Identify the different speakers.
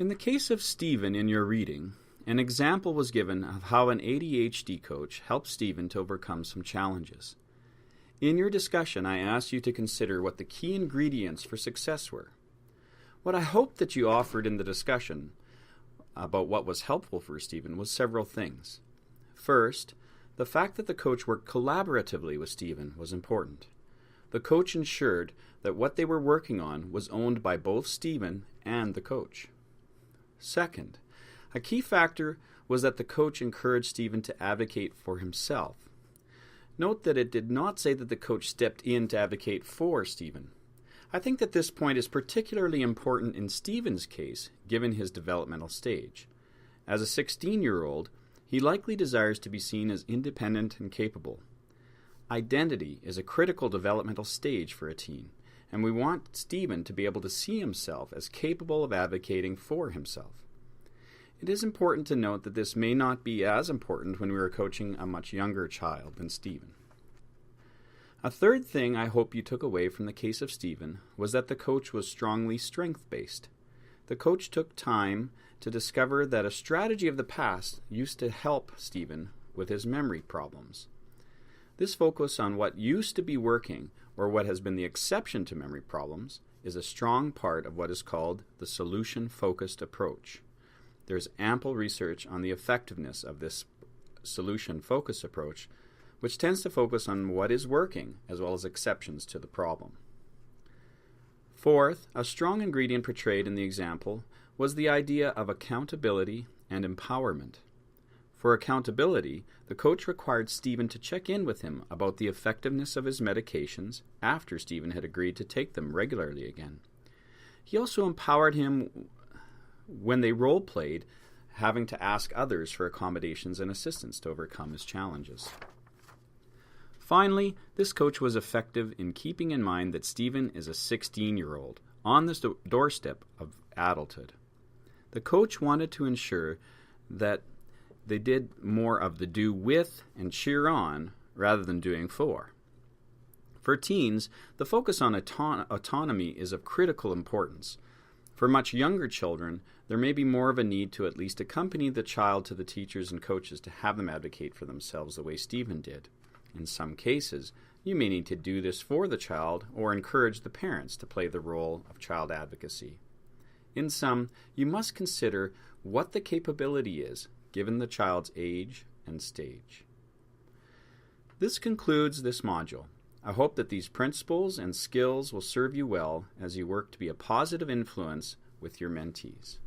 Speaker 1: In the case of Stephen in your reading, an example was given of how an ADHD coach helped Stephen to overcome some challenges. In your discussion, I asked you to consider what the key ingredients for success were. What I hoped that you offered in the discussion about what was helpful for Stephen was several things. First, the fact that the coach worked collaboratively with Stephen was important. The coach ensured that what they were working on was owned by both Stephen and the coach. Second, a key factor was that the coach encouraged Stephen to advocate for himself. Note that it did not say that the coach stepped in to advocate for Stephen. I think that this point is particularly important in Stephen's case, given his developmental stage. As a 16-year-old, he likely desires to be seen as independent and capable. Identity is a critical developmental stage for a teen, and we want Stephen to be able to see himself as capable of advocating for himself. It is important to note that this may not be as important when we are coaching a much younger child than Stephen. A third thing I hope you took away from the case of Stephen was that the coach was strongly strength-based. The coach took time to discover that a strategy of the past used to help Stephen with his memory problems. This focus on what used to be working, or what has been the exception to memory problems, is a strong part of what is called the solution-focused approach. There's ample research on the effectiveness of this solution-focused approach, which tends to focus on what is working as well as exceptions to the problem. Fourth, a strong ingredient portrayed in the example was the idea of accountability and empowerment. For accountability, the coach required Stephen to check in with him about the effectiveness of his medications after Stephen had agreed to take them regularly again. He also empowered him when they role-played, having to ask others for accommodations and assistance to overcome his challenges. Finally, this coach was effective in keeping in mind that Stephen is a 16-year-old on the doorstep of adulthood. The coach wanted to ensure that they did more of the do with and cheer on rather than doing for. For teens, the focus on autonomy is of critical importance. For much younger children, there may be more of a need to at least accompany the child to the teachers and coaches to have them advocate for themselves the way Stephen did. In some cases, you may need to do this for the child or encourage the parents to play the role of child advocacy. In some, you must consider what the capability is, given the child's age and stage. This concludes this module. I hope that these principles and skills will serve you well as you work to be a positive influence with your mentees.